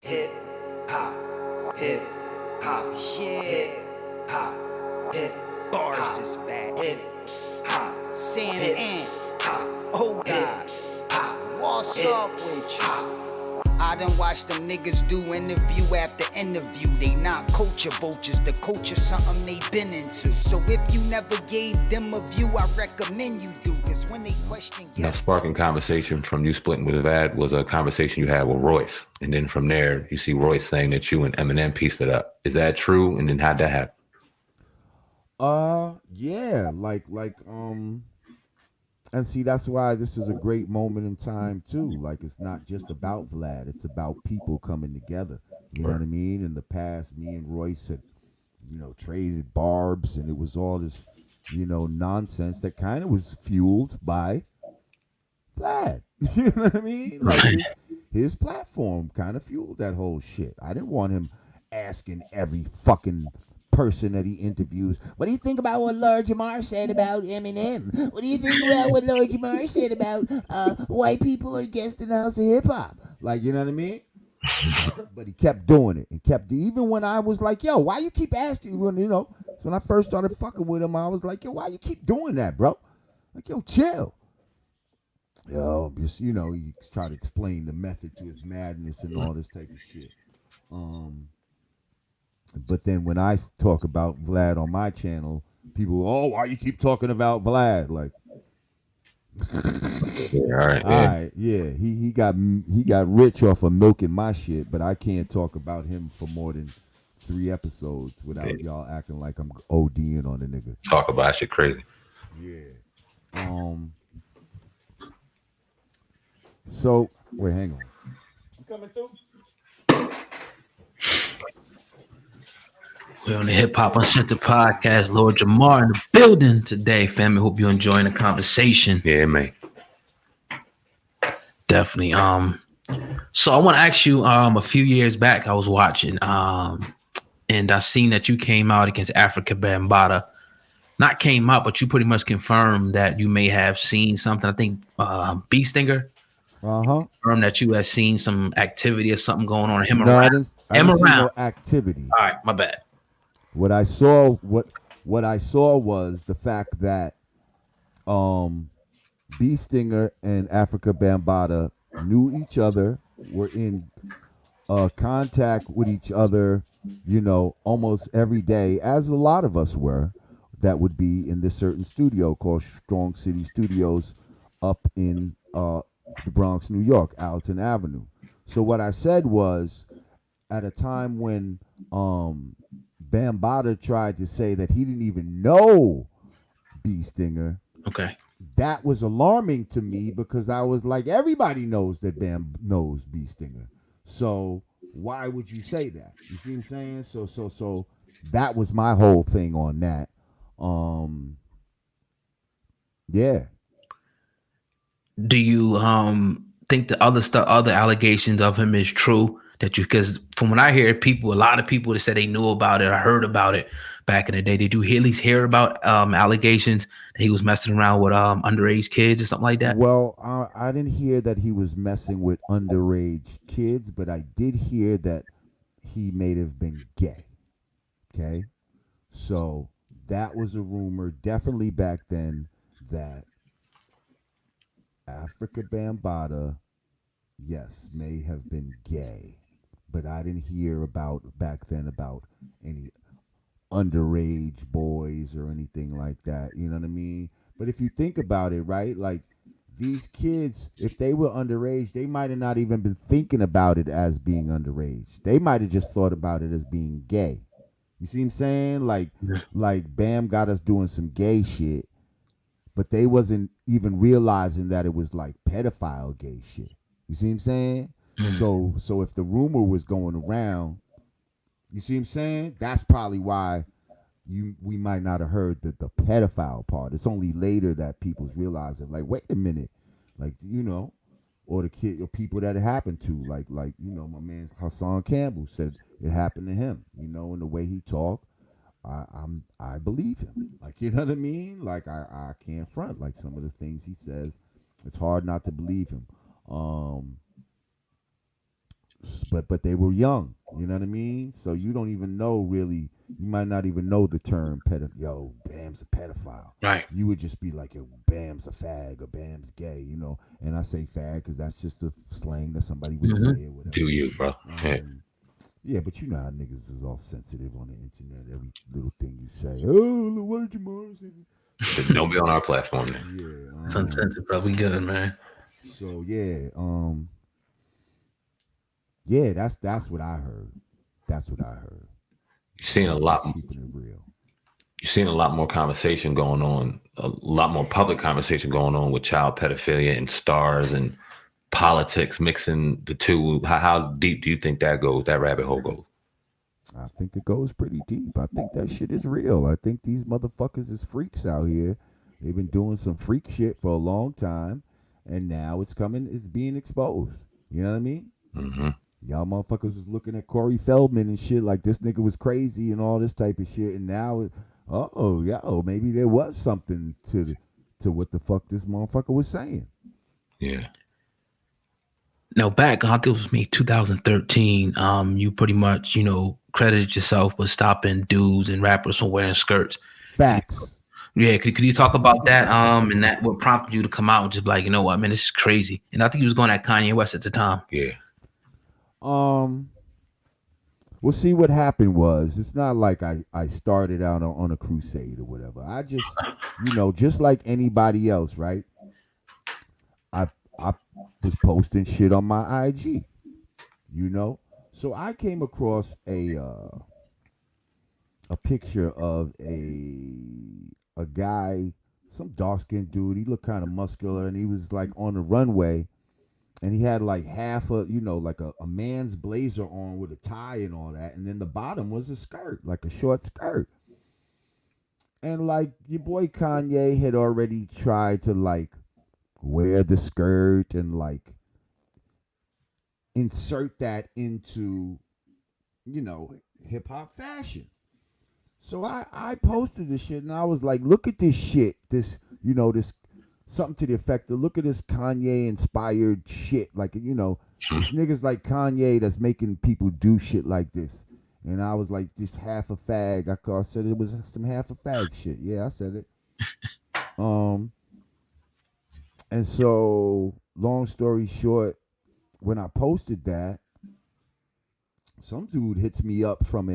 hip hop, hip hop, hip hop, hip Bars is back. hip hop, Sam hip Ant. hop, Oh God. hop, What's hip up with you? hop. I done watched them niggas do interview after interview. They not culture vultures, the culture something they been into. So if you never gave them a view, I recommend you do. Cause when they question Now, sparking conversation from you splitting with Avad was a conversation you had with Royce. And then from there, you see Royce saying that you and Eminem pieced it up. Is that true? And then how'd that happen? Yeah, and see, that's why this is a great moment in time too. Like, it's not just about Vlad; it's about people coming together. You know what I mean? In the past, me and Royce had, traded barbs, and it was all this, nonsense that kind of was fueled by Vlad. You know what I mean? Like his platform kind of fueled that whole shit. I didn't want him asking every fucking person that he interviews, what do you think about what Lord Jamar said about Eminem? What do you think about what Lord Jamar said about white people are guests in the house of hip hop? Like, you know what I mean? But he kept doing it and kept, even when I was like, yo, why you keep asking? When I first started fucking with him, I was like, yo, why you keep doing that, bro? Like, yo, chill. Yo, just, he try to explain the method to his madness and all this type of shit. But then when I talk about Vlad on my channel, people, why you keep talking about Vlad? Like, All right. all right, yeah, he got rich off of milking my shit, but I can't talk about him for more than 3 episodes without y'all acting like I'm ODing on the nigga. Talk about shit crazy. Yeah. So wait, hang on. You coming through? We're on the Hip Hop Uncensored podcast. Lord Jamar in the building today, family. Hope you're enjoying the conversation. Yeah, man. Definitely. So I want to ask you, a few years back, I was watching, and I seen that you came out against Africa Bambaataa. Not came out, but you pretty much confirmed that you may have seen something. I think B Stinger confirmed that you had seen some activity or something going on. Him around. I didn't see no activity. All right, my bad. What I saw was the fact that B Stinger and Africa Bambaataa knew each other, were in contact with each other, almost every day, as a lot of us were. That would be in this certain studio called Strong City Studios up in the Bronx, New York, Alton Avenue. So what I said was, at a time when Bambaataa tried to say that he didn't even know B Stinger. Okay. That was alarming to me because I was like, everybody knows that Bam knows B Stinger. So why would you say that? You see what I'm saying? So that was my whole thing on that. Yeah. Do you think the other allegations of him is true? Because from what I hear, a lot of people that said they knew about it or heard about it back in the day. Did you at least hear about allegations that he was messing around with underage kids or something like that? Well, I didn't hear that he was messing with underage kids, but I did hear that he may have been gay. Okay, so that was a rumor, definitely back then, that Africa Bambaataa, yes, may have been gay. But I didn't hear back then about any underage boys or anything like that. You know what I mean? But if you think about it, right? Like, these kids, if they were underage, they might have not even been thinking about it as being underage. They might have just thought about it as being gay. You see what I'm saying? Like Bam got us doing some gay shit, but they wasn't even realizing that it was like pedophile gay shit. You see what I'm saying? So if the rumor was going around, you see what I'm saying? That's probably why we might not have heard the pedophile part. It's only later that people's realizing, like, wait a minute, like, or the kid or people that it happened to, like my man Hassan Campbell said it happened to him. And the way he talked, I believe him. Like, you know what I mean? Like, I can't front. Like, some of the things he says, it's hard not to believe him. but they were young. You know what I mean? So you don't even know really. You might not even know the term yo, Bam's a pedophile. Right. You would just be like, yo, Bam's a fag or Bam's gay, you know. And I say fag because that's just a slang that somebody would say or whatever. Do you, bro? Yeah, but you know how niggas is all sensitive on the internet. Every little thing you say, oh, what Jamar said. Don't be on our platform then. Yeah, It's uncensored, probably good, man. So yeah, that's what I heard. That's what I heard. You're seeing a lot. Keeping it real. You're seeing a lot more conversation going on, a lot more public conversation going on with child pedophilia and stars and politics, mixing the two. How deep do you think that goes? That rabbit hole goes? I think it goes pretty deep. I think that shit is real. I think these motherfuckers is freaks out here. They've been doing some freak shit for a long time, and now it's being exposed. You know what I mean? Mm-hmm. Y'all motherfuckers was looking at Corey Feldman and shit like this nigga was crazy and all this type of shit, and now, maybe there was something to what the fuck this motherfucker was saying. Yeah. Now back, I think it was 2013. You pretty much, credited yourself with stopping dudes and rappers from wearing skirts. Facts. Yeah, could you talk about that? And that what prompted you to come out and just be like, you know what, man, this is crazy. And I think he was going at Kanye West at the time. Yeah. Well, see, what happened was, it's not like I started out on a crusade or whatever. I just, just like anybody else, right? I was posting shit on my IG, So I came across a picture of a guy, some dark-skinned dude. He looked kind of muscular, and he was like on the runway. And he had like half like a man's blazer on with a tie and all that. And then the bottom was a skirt, like a short skirt. And like your boy Kanye had already tried to like wear the skirt and like insert that into, hip hop fashion. So I posted this shit and I was like, look at this shit. This something to the effect of, look at this Kanye inspired shit. Like, this niggas like Kanye that's making people do shit like this. And I was like, just half a fag. I said it was some half a fag shit. Yeah, I said it. And so, long story short, when I posted that, some dude hits me up from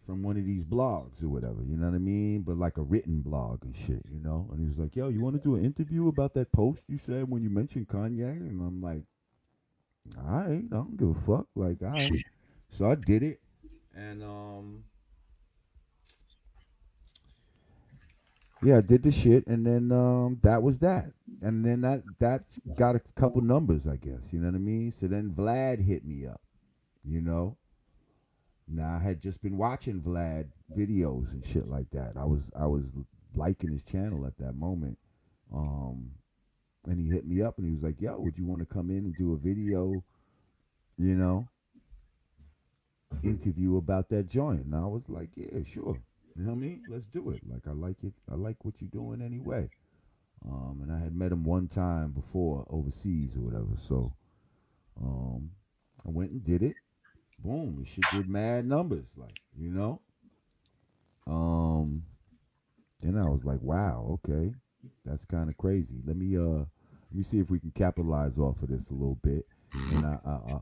from one of these blogs or whatever, you know what I mean? But like a written blog and shit, And he was like, yo, you want to do an interview about that post you said when you mentioned Kanye? And I'm like, all right, I don't give a fuck. Like, all right. So I did it. And, I did the shit. And then that was that. And then that got a couple numbers, I guess. You know what I mean? So then Vlad hit me up, Now I had just been watching Vlad videos and shit like that. I was liking his channel at that moment. And he hit me up and he was like, yo, would you want to come in and do a video, interview about that joint? And I was like, yeah, sure. You know what I mean? Let's do it. Like, I like it. I like what you're doing anyway. And I had met him one time before overseas or whatever. So I went and did it. Boom, this shit did mad numbers, like, And I was like, wow, okay, that's kind of crazy. Let me see if we can capitalize off of this a little bit. And I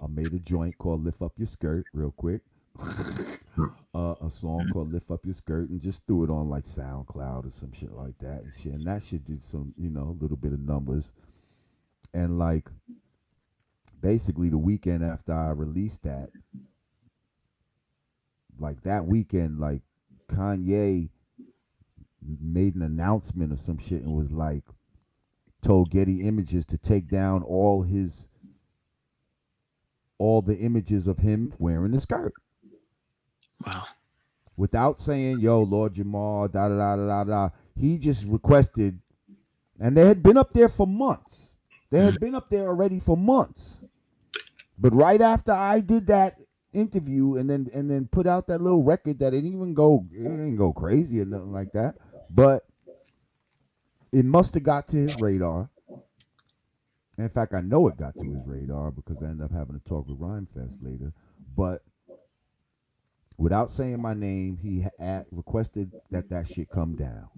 made a joint called "Lift Up Your Skirt" real quick. A song called "Lift Up Your Skirt" and just threw it on like SoundCloud or some shit like that and shit. And that shit did some, a little bit of numbers. And like, basically the weekend after I released that, like that weekend, like Kanye made an announcement or some shit and was like, told Getty Images to take down all the images of him wearing the skirt. Wow. Without saying, yo, Lord Jamar, da da da da da. He just requested, and they had been up there for months. They had been up there already for months. But right after I did that interview and then put out that little record that it didn't go crazy or nothing like that, but it must have got to his radar. In fact, I know it got to his radar because I ended up having a talk with Rhymefest later. But without saying my name, he requested that shit come down.